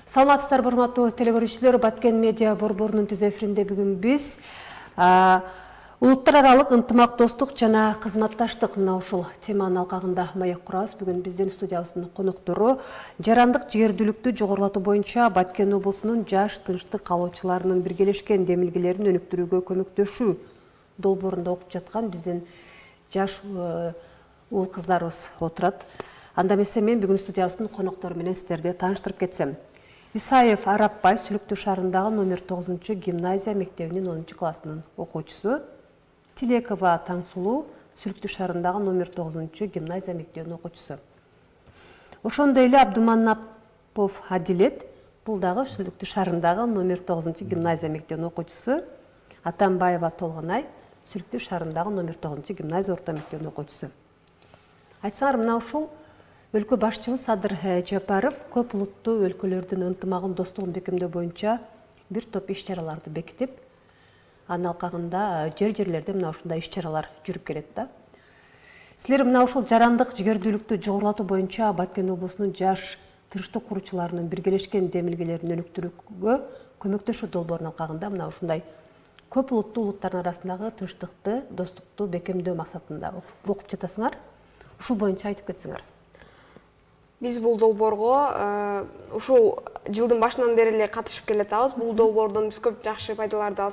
Саламатсыздарбы, урматтуу телекөрүүчүлөр, Баткен медиа борборунун түз эфиринде бүгүн биз улуттар аралык ынтымак, достук жана кызматташтык мына ушул теманын алкагында маек курабыз. Бүгүн биздин студиябыздын коноктору жарандык жигердүүлүктү жогорулатуу боюнча Баткен облусунун жаш тынчтык каалоочуларынын биргелешкен демилгелерин өнүктүрүүгө көмөктөшүү долбоорунда окуп жаткан биздин жаш уул кыздарыбыз отурат. Анда эмесе мен бүгүн студиябыздын коноктору менен сиздерди тааныштырып кетсем. Исаев Арапбай Сүлүктүү шаарындагы номер 9 гимназия мектебинин 10 классынын окуучусу. Тилекова Таңсулуу Сүлүктүү шаарындагы номер 9 гимназия мектебинин окуучусу. Ошондой эле Абдуманапов Адилет, бул дагы Сүлүктүү шаарындагы номер 9 гимназия мектебинин окуучусу. Атамбаева Толгонай Сүлүктүү шаарындагы номер 9 гимназия орто мектебинин окуучусу. Айтсаңар, мына ушул өлкө башчыбыз Садыр Жапаров көп улуттуу өлкөлөрдүн ынтымагын, достугун бекемдөө боюнча бир топ иш-чараларды бекитип, анын алкагында жерлерде мына ушундай иш-чаралар жүрүп келет да. Силер мына ушул жарандык жигердүүлүктү жогорулатуу боюнча Баткен облусунун жаш тынчтык куруучуларынын биргелешкен демилгелерин өнүктүрүүгө көмөктөшүү долбоорунун алкагында мына ушундай көп улуттуу улуттардын арасындагы тынчтыкты, достукту бекемдөө максатында окуп жатасыңар. Ушул боюнча айтып кетсеңер. Биз бул долбоорго ушул жылдын башынан бери эле катышып келатабыз. Бул долбоордон биз көп жакшы пайдаларды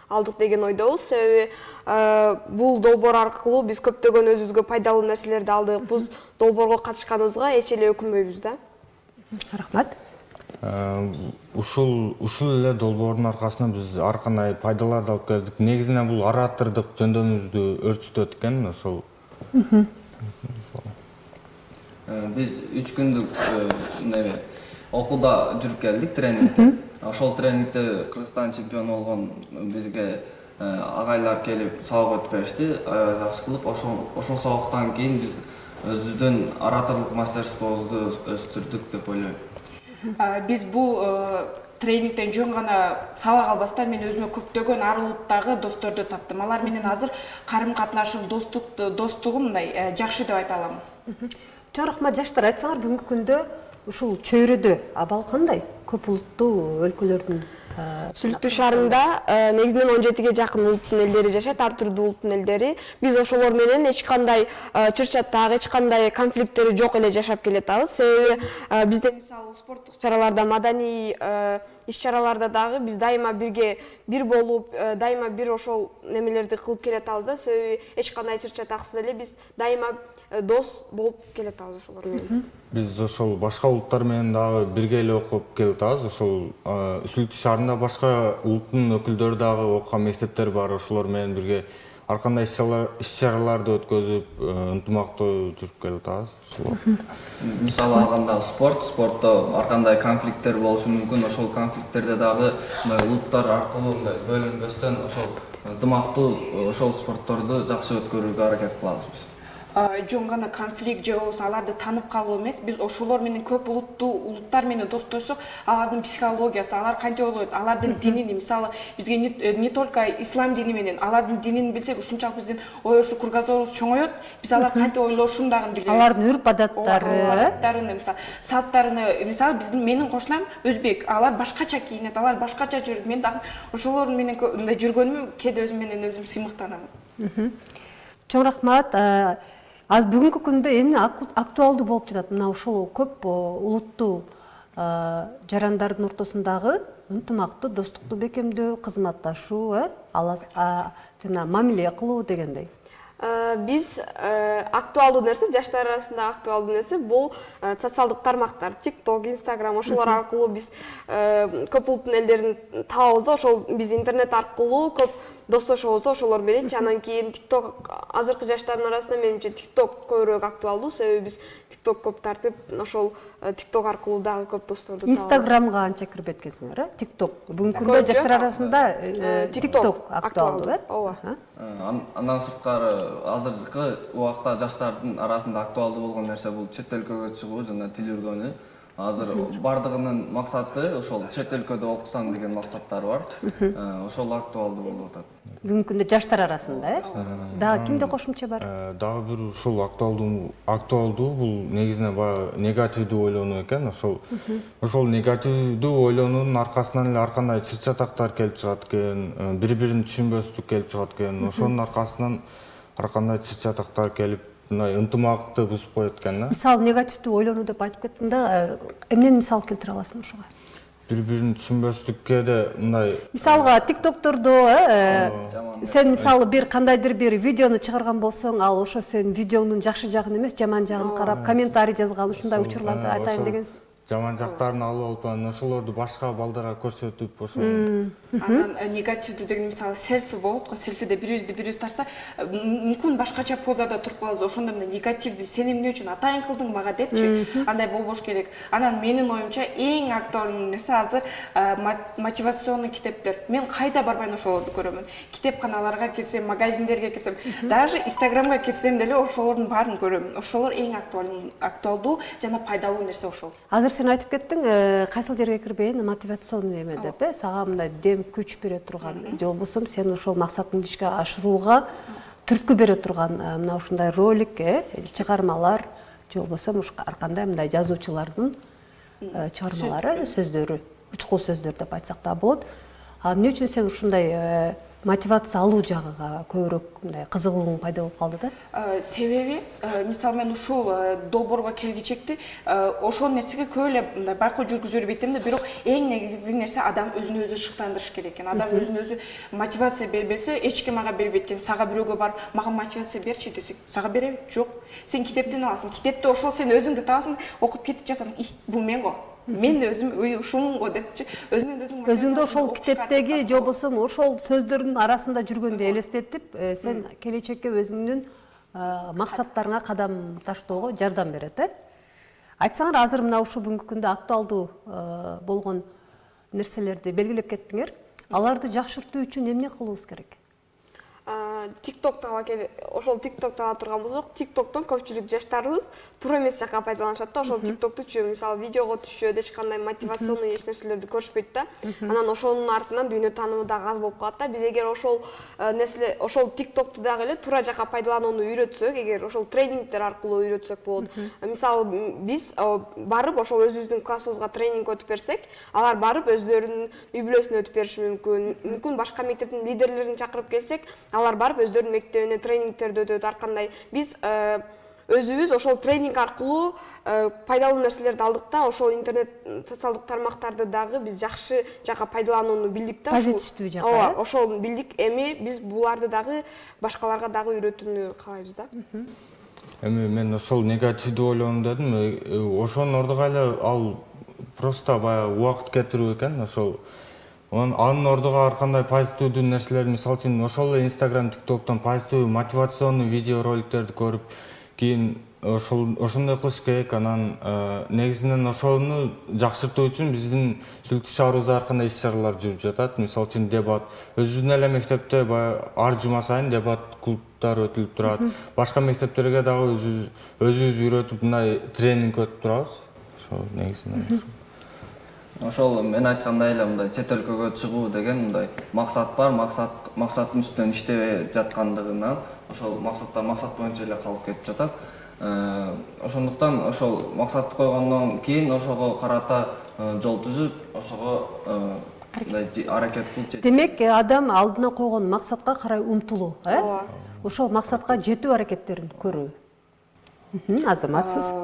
алдык деген ойдобуз. Себеби бул долбоор аркылуу биз көптөгөн өзүбүзгө пайдалуу нерселерди алдык. Бул долбоорго катышканыбызга эч эле өкүнбөйбүз да. Рахмат. Ушул эле долбоордун аркасында биз ар кандай пайдаларды алып келдик. Негизинен бул оратордук жөндөмүбүздү өрчүтөт экен, ошол. Biz 3 күндүк окууда жүрүп келдик тренингде. Ошол тренингде Кыргызстан чемпиону болгон бизге агайлар келип сабак өтүп беришти. Жакшы кылып, ошол сабактан кийин биз өзүбүздүн ораторлук мастерствобузду өстүрдүк деп ойлойм. Биз бул тренингден жөн гана сабак албастан мен өзүмө көптөгөн ар улуттагы досторду таптым. Алар менен азыр карым-катнашым, достугум мындай жакшы деп айта алам. Чоң рахмат, жаштар, айтсаңар, бүгүнкү күндө ушул чөйрөдө абал кандай? Көп улуттуу өлкөлөрдүн Сүлүктүү шаарында негизинен 17 жакын улуттун элдери жашайт, ар түрдүү улуттун элдери. Биз ошолор менен эч кандай чыр-чатак, эч кандай конфликттери жок эле жашап келатабыз. Себеби бизде мисалы спорттук чараларда, маданий иш-чараларда дагы биз дайыма бир болуп, дайыма бир ошол немелерди кылып келатабыз да. Себеби эч кандай чыр-чатаксыз эле биз дайыма дос болуп келатабыз ошолор менен. Биз ошол башка улуттар менен дагы бирге эле окуп келатабыз. Ошол Сүлүктүү шаарында башка улуттун өкүлдөрү дагы окуган мектептер бар. Ошолор менен бирге ар кандай иш-чараларды өткөзүп, ынтымактуу жүрүп келатабыз. Мисалы алганда спортто ар кандай конфликттер болушу мүмкүн. Ошол конфликттерде дагы улуттар аркылуу бөлүнбөстөн ошол ынтымактуу ошол спортторду жакшы өткөрүүгө аракет кылабыз биз. Жөн гана конфликт же болбосо аларды таанып калуу эмес, биз ошолор менен көп улуттар менен достошсок, алардын психологиясы, алар кантип ойлойт, алардын динини, мисалы бизге не только ислам дини менен, алардын динин билсек, ушунчалык биздин ой ошо кругозорубуз чоңоет. Биз алар кантип ойлошун дагы билебиз. Алардын үрп-адаттары, мисалы салттарыны, мисалы биздин менин кошунам өзбек, алар башкача кийинет, алар башкача жүрөт. Мен дагы ошолор менен мындай жүргөнүм кээде өзүм менен өзүм сыймыктанам. Чоң рахмат. Аз бүгүнкү күндө эмне актуалдуу болуп жатат? Мына ушул көп улуттуу жарандардын ортосундагы ынтымактуу, достукту бекемдөө, кызматташуу, жана мамиле кылуу дегендей. Биз актуалдуу нерсе, жаштар арасында актуалдуу нерсе бул социалдык тармактар, TikTok, Instagram, ошолор аркылуу биз көп улуттун элдерин табабыз да. Ошол биз интернет аркылуу көп достошобуз да ошолор менен. Анан кийин TikTok азыркы жаштардын арасында менимче TikTok көбүрөөк актуалдуу. Себеби биз TikTok көп тартып, ошол TikTok аркылуу дагы көп досторду табабыз. Instagramга анча кирип эткенсиңер, TikTok. Бүгүнкү күндө жаштар арасында TikTok актуалдуу, ооба. Андан сырткары азыркы убакта жаштардын арасында актуалдуу болгон нерсе бул чет өлкөгө чыгуу жана тил үйрөнүү. Азыр бардыгынын максаты ошол чет өлкөдө окусаң деген максаттар бар. Ошол актуалдуу болуп атат. Бүгүнкү күндө жаштар арасында, Дагы кимде кошумча бар? Дагы бир ушул актуалдуу бул негизинен баягы негативдүү ойлонуу экен. Ошол негативдүү ойлонуунун аркасынан эле ар кандай чыр-чатактар келип чыгат экен, бири-бирин түшүнбөстүк келип чыгат экен. Ошонун аркасынан ар кандай чыр-чатактар келип, мындай ынтымакты бузуп коет экен. Мисалы негативдүү ойлонуу деп айтып кеттиң да, эмнени мисал келтире аласың ошого? Бири-бирин түшүнбөстүккө да мындай Мисалга тиктоктордо сен мисалы бир кандайдыр бир видеону чыгарган болсоң, ал ошо сен видеоңдун жакшы жагын эмес, жаман жагын карап, комментарий жазган, ушундай учурларды айтайын дегенсиң. жаман жактарын алып алып, ошолорду башка балдарга көрсөтүп, ошо. Анан негативдүү деген мисалы селфи болот го, селфиде бирибиз тарса, мүмкүн башкача позада туруп калабыз, ошондо мына негативдүү сен эмне үчүн атайын кылдың мага депчи, андай болбош керек. Анан менин оюмча эң актуалдуу нерсе азыр мотивационный китептер. Мен кайда барбайын ошолорду көрөмүн. Китепканаларга кирсем, магазиндерге кирсем, даже Инстаграмга кирсем деле ошолордун баарын көрөмүн. Ошолор эң актуалдуу жана пайдалуу нерсе ошол. Азыр сен айтып кеттиң, кайсыл жерге кирбейин мотивационный эме деп, сага мындай дем күч бере турган, же болбосо сен ошол максатыңды ишке ашырууга түрткү бере турган мына ушундай ролик, чыгармалар, же болбосо ар кандай мындай жазуучулардын чыгармалары, сөздөрү, учкул сөздөр деп айтсак да болот. Эмне үчүн сен ушундай мотивация алуу жагыга көбүрөөк мындай кызыгууң пайда болуп калды да? Себеби, мисалы мен ушул долбоорго келгичекти ошол нерсеге көп эле мындай байкоо жүргүзүп бербейтем да, бирок эң негизги нерсе адам өзүн өзү шыктандырыш керек экен. Адам өзүн өзү мотивация бербесе, эч ким ага бербейт экен. Сага бирөөгө барып, мага мотивация берчи десек, сага береби? Жок. Сен китептен аласың. Китепте ошол сен өзүңдү табасың, окуп кетип жатасың. Бул мен го. Мен өзүм ушумун го депчи, өзүңдү ошол китептеги же болбосо ошол сөздөрдүн арасында жүргөндө элестетип, сен келечекке өзүңдүн максаттарыңа кадам таштоого жардам берет, Айтсаңар, азыр мына ушул бүгүнкү күндө актуалдуу болгон нерселерди белгилеп кеттиңер. Аларды жакшыртуу үчүн эмне кылуубуз керек? TikTok'ta ошол TikTok'ta ала турган болсок, TikTok'тон көпчүлүк жаштарыбыз туура эмес жакка пайдаланышат да. Ошол TikTok'ту мисалы видеого түшөт, эч кандай мотивационный эч нерселерди көрүшпөйт да. Анан ошонун артынан дүйнө таанымы дагы аз болуп калат да. Биз эгер ошол нерсе, ошол TikTok'ту дагы эле туура жакка пайдаланууну үйрөтсөк, эгер ошол тренингдер аркылуу үйрөтсөк болот. Мисалы биз барып ошол өзүбүздүн классыбызга тренинг өтүп берсек, алар барып өздөрүнүн үй бүлөсүнө өтүп бериши мүмкүн. Мүмкүн башка мектептин лидерлерин чакырып келсек, алар барып өздөрүнүн мектебине тренингтерди өтөт. Ар кандай биз өзүбүз ошол тренинг аркылуу пайдалуу нерселерди алдык да, ошол интернет социалдык тармактарды дагы биз жакшы жакка пайдаланууну билдик да. Позитивдүү жакка. Ооба, ошол билдик. Эми биз буларды дагы башкаларга дагы үйрөтүүнү каалайбыз да. Эми мен ошол негативдүү ойлонуу дедим, ошонун ордуга эле ал просто баягы убакыт кетирүү экен, ошол анын ордуга ар кандай позитивдүү нерселер, мисалы үчүн ошол эле Instagram, TikTok'тон позитивдүү мотивационный видео роликтерди көрүп, кийин ошондой кылыш керек. Анан негизинен ошону жакшыртуу үчүн биздин Сүлүктүү шаарыбызда ар кандай иш-чаралар жүрүп жатат. Мисалы үчүн дебат, өзүбүздүн эле мектепте ар жума сайын дебат клубтар өтүлүп турат. Башка мектептерге дагы өзүбүз үйрөтүп мындай тренинг өтүп турабыз. Ошол негизинен Ошол мен айткандай эле мындай чет өлкөгө чыгуу деген мындай максат бар, максаттын үстүнөн иштебей жаткандыгынан ошол максат боюнча эле калып кетип жатат. Ошондуктан ошол максатты койгондон кийин ошого карата жол түзүп, ошого аракет кылып. Демек, адам алдына койгон максатка карай умтулуу, ошол максатка жетүү аракеттерин көрүү. Азаматсыз?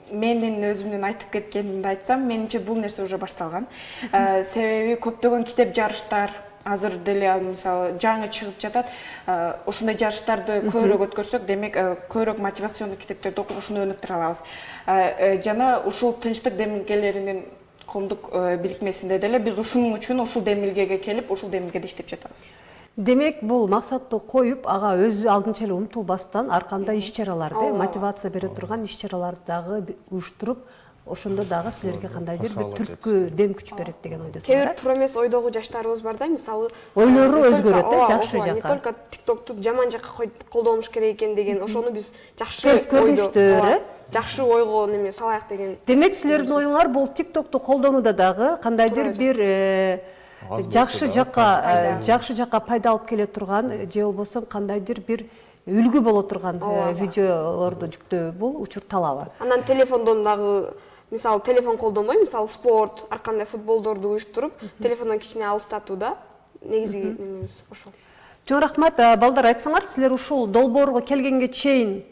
Менин өзүмдүн айтып кеткенимди айтсам, менимче бул нерсе уже башталган. Себеби көптөгөн китеп жарыштар азыр деле мисалы жаңы чыгып жатат. Ошондой жарыштарды көбүрөөк өткөрсөк, демек көбүрөөк мотивационный китептерди окуп ушуну өнүктүрө алабыз. Жана ушул тынчтык демилгелеринин коомдук бирикмесинде деле биз ушунун үчүн ушул демилгеге келип, ушул демилгеде иштеп жатабыз. Демек, бул максатты коюп, ага өзү алдынча эле умтулбастан ар кандай иш-чараларды, мотивация бере турган иш-чараларды дагы уюштуруп, ошондо дагы силерге кандайдыр бир түрткү дем күч берет деген ойдосуңар. Кээ бир туура эмес ойдогу жаштарыбыз бар да, мисалы ойлору өзгөрөт, жакшы жакка. Не только TikToкту жаман жакка колдонуш керек экен деген, ошону биз жакшы терс көрүнүштөр, жакшы ойго неме салайык деген. Демек силердин оюңар бул TikTok'ту колдонууда дагы кандайдыр бир жакшы жакка пайда алып келе турган же болбосо кандайдыр бир үлгү боло турган видеолорду жүктөө бул учур талабы. Анан телефондон дагы мисалы телефон колдонбой, мисалы спорт, ар кандай футболдорду уюштуруп, телефондон кичине алыстатууда негизги немебиз ошол. Чоң рахмат, балдар, айтсаңар, силер ушул долбоорго келгенге чейин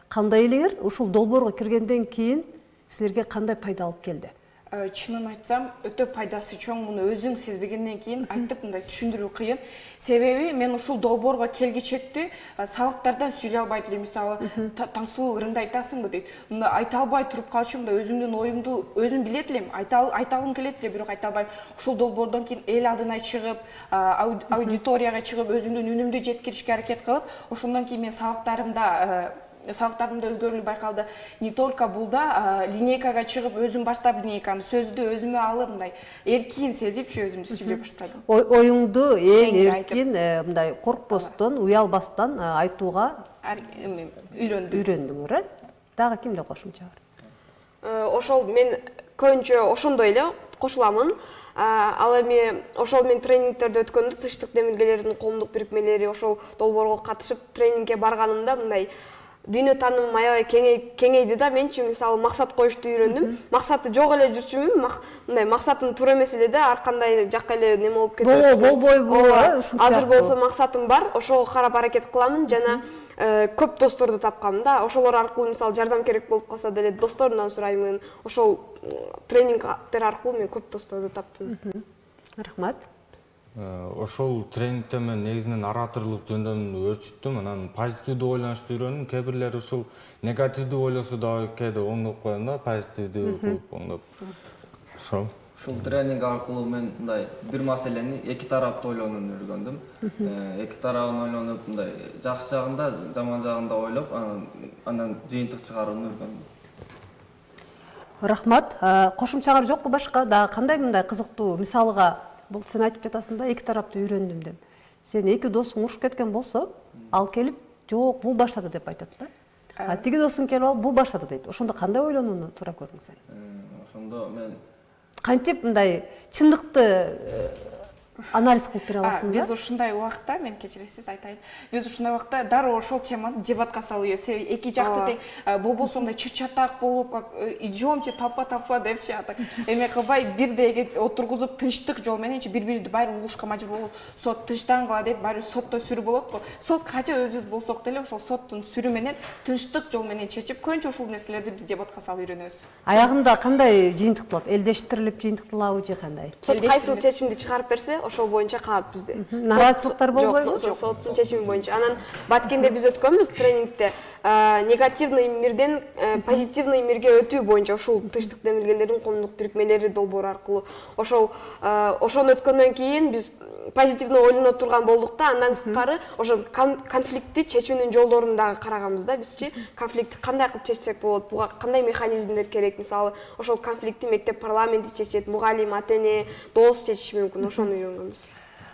кандай элеңер, ушул долбоорго киргенден кийин силерге кандай пайда алып келди? Чынын айтсам, өтө пайдасы чоң, муну өзүң сезбегенден кийин айтып мындай түшүндүрүү кыйын. Себеби мен ушул долбоорго келгичекти сабактардан сүйлөй албайт элем. Мисалы, Таңсулуу ырымды айтасыңбы дейт. Мында айта албай туруп калчумун да өзүмдүн оюмду өзүм билет элем, айталым келет эле, бирок айта албайм. Ушул долбоордон кийин эл алдына чыгып, аудиторияга чыгып, өзүмдүн үнүмдү жеткиришке аракет кылып, ошондон кийин мен сабактарымда өзгөрүүлү байкалды. Не только булда линейкага чыгып, өзүм баштап линейканы сөздү өзүмө алып, мындай эркин сезипчи өзүмдү сүйлөй баштадым. Оюңду эң эркин, мындай коркпостон, уялбастан айтууга үйрөндүңөр, э? Дагы кимде кошумча бар? Ошол мен көбүнчө ошондой эле кошуламын. Ал эми ошол мен тренингтерди өткөндө тынчтык демилгелеринин коомдук бирикмелери ошол долбоорго катышып тренингге барганымда мындай дүйнө таанымым аябай кеңейди да, менчи мисалы максат коюшту үйрөндүм. Максаты жок эле жүрчүмүн, мындай максатым туура эмес эле да, ар кандай жакка эле неме болуп кетет. Болбойбу, азыр болсо максатым бар, ошого карап аракет кыламын жана көп досторду тапкам да, ошолор аркылуу мисалы жардам керек болуп калса деле досторумдан сураймын. Ошол тренингтер аркылуу мен көп досторду таптым. Рахмат. Ошол тренингте мен негизинен ораторлук жөндөмдү өрчүттүм, анан позитивдүү ойлонушту үйрөндүм. Кээ бирлери ушул негативдүү ойлосо дагы кээде оңдоп коем да, позитивдүү кылып оңдоп. Ошол. Ушул тренинг аркылуу мен мындай бир маселени эки тараптуу ойлонууну үйрөнгөндүм. Эки тарабын ойлонуп, мындай жакшы жагында, жаман жагында ойлоп, анан жыйынтык чыгарууну үйрөнгөндүм. Рахмат. Кошумчаңар жокпу башка? Дагы кандай мындай кызыктуу мисалга бул сен айтып жатасың да, эки тараптуу үйрөндүм деп. Сен эки досуң урушуп кеткен болсо, ал келип, жок, бул баштады деп айтат да. Тиги досуң келип алып, бул баштады дейт. Ошондо кандай ойлонууну туура көрдүң сен? Ошондо мен кантип мындай чындыкты анализ кылып бере аласың да? Биз ушундай убакта, мен кечиресиз айтайын. Биз ушундай убакта дароо ошол теманы дебатка салып себеби эки жакты тең болбосо мындай чыр-чатак болуп, как идемчи талпа депчи атак. Эме кылбай бирдеги отургузуп тынчтык жол мененчи бири-бирди баары угушка мажбур болуп, сот тынчтангыла деп баары сотто сүрү болот го. Сот кача өзүбүз болсок деле ошол соттун сүрү менен тынчтык жол менен чечип, көбүнчө ушул нерселерди биз дебатка салып үйрөнөбүз. Аягында кандай жыйынтык болот? Элдештирилип жыйынтыкталабы же кандай? Сот кайсыл чечимди чыгарып берсе, ошол боюнча калат бизде. Наразычылыктар болбойбу? Жок, соттун чечими боюнча. Анан Баткенде биз өткөнбүз тренингде негативный мирден позитивный мирге өтүү боюнча ушул тынчтык демилгелеринин коомдук бирикмелери долбоору аркылуу ошону өткөндөн кийин биз позитивный ойлоно турган болдук да, андан сырткары ошол конфликтти чечүүнүн жолдорун дагы караганбыз да, бизчи конфликтти кандай кылып чечсек болот, буга кандай механизмдер керек, мисалы ошол конфликтти мектеп парламенти чечет, мугалим, ата-эне, дос чечиши мүмкүн, ошону үйрөнгөнбүз.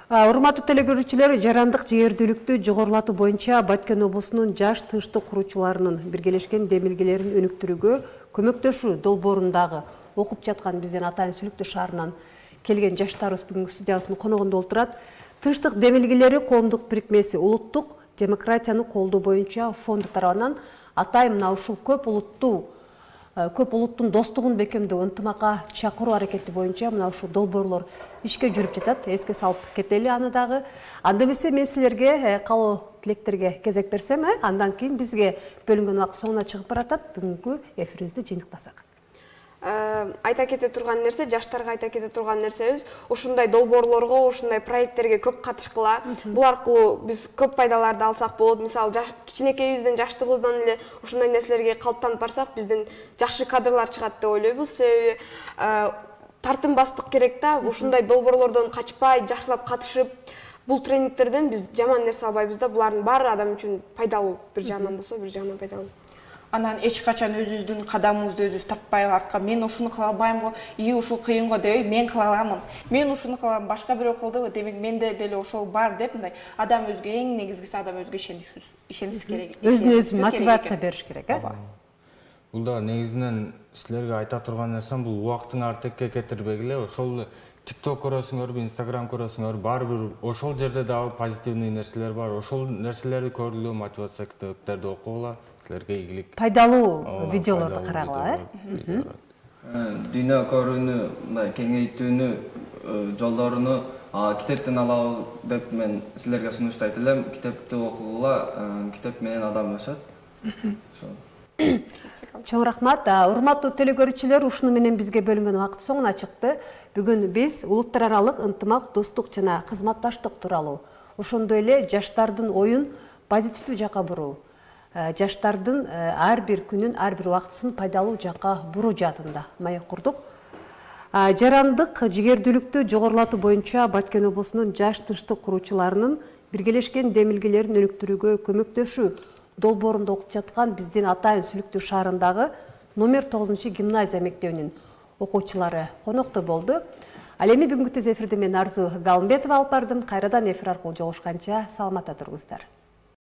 Урматтуу телекөрүүчүлөр, жарандык жигердүүлүктү жогорулатуу боюнча Баткен облусунун жаш тынчтык куруучуларынын биргелешкен демилгелерин өнүктүрүүгө көмөктөшүү долбоорундагы окуп жаткан бизден Атайын Сүлүктүү шаарынан келген жаштарыбыз бүгүнкү студиябыздын коногунда отурат. Тынчтык демилгелери коомдук бирикмеси улуттук демократияны колдоо боюнча фонду тарабынан Атайын мына ушул көп улуттун достугун бекемдөө ынтымакка чакыруу аракети боюнча мына ушул долбоорлор ишке жүрүп жатат. Эске салып кетели аны дагы. Анда эмесе мен силерге калуу тилектерге кезек берсем, андан кийин бизге бөлүнгөн убакыт соңуна чыгып баратат. Бүгүнкү эфирибизди жыйынтыктасак. Айта кете турган нерсе, жаштарга айта кете турган нерсебиз, ушундай долбоорлорго, ушундай проекттерге көп катышкыла. Бул аркылуу биз көп пайдаларды алсак болот. Мисалы, кичинекейибизден, жаштыгыбыздан эле ушундай нерселерге калыптанып барсак, бизден жакшы кадрлар чыгат деп ойлойбуз. Себеби тартымбастык керек да, ушундай долбоорлордон качпай, жакшылап катышып, бул тренингтерден биз жаман нерсе албайбыз да, булардын баары адам үчүн пайдалуу. Бир жагынан болсо, бир жагынан пайдалуу. Анан эч качан өзүбүздүн кадамыбызды өзүбүз тартпай артка мен ушуну кыла албайм го, ушул кыйын го деп, мен кыла аламын. Мен ушуну кылам, башка бирөө кылдыбы, демек менде деле ошол бар деп, мындай адам өзгө эң негизгиси адам өзгө ишениси керек. Өзүнө өзү мотивация бериш керек, Бул да негизинен силерге айта турган нерсем бул убакыттын артекке кетирбегиле. Ошол TikTok көрөсүңөрбү, Instagram көрөсүңөр, баары бир ошол жерде дагы позитивный нерселер бар. Ошол нерселерди көргүлө, мотивация китептерди окугула, силерге ийгилик. Пайдалуу видеолорду карагыла, Дүйнө көрүүнү, мындай кеңейтүүнү жолдоруну китептен алабыз деп мен силерге сунуштайт элем. Китепти окугула, китеп менен адам өсөт. Чоң рахмат. Урматтуу теле көрүүчүлөр, ушуну менен бизге бөлүнгөн убакыт соңуна чыкты. Бүгүн биз улуттар аралык ынтымак, достук жана кызматташтык тууралуу, ошондой эле жаштардын оюн позитивдүү жакка буруу, жаштардын ар бир күнүн, ар бир убактысын пайдалуу жакка буруу жаатында маек курдук. Жарандык жигердүүлүктү жогорулатуу боюнча Баткен облусунун жаш тынчтык куруучуларынын биргелешкен демилгелерин өнүктүрүүгө көмөктөшүү долбоорунда окуп жаткан биздин Атайын Сүлүктүү шаарындагы номер 9 гимназия мектебинин окуучулары конокто болду. Ал эми бүгүнкү түз эфирди мен Арзу Галымбетова алып бардым. Кайрадан эфир аркылуу жолугушканча саламатта туруңуздар.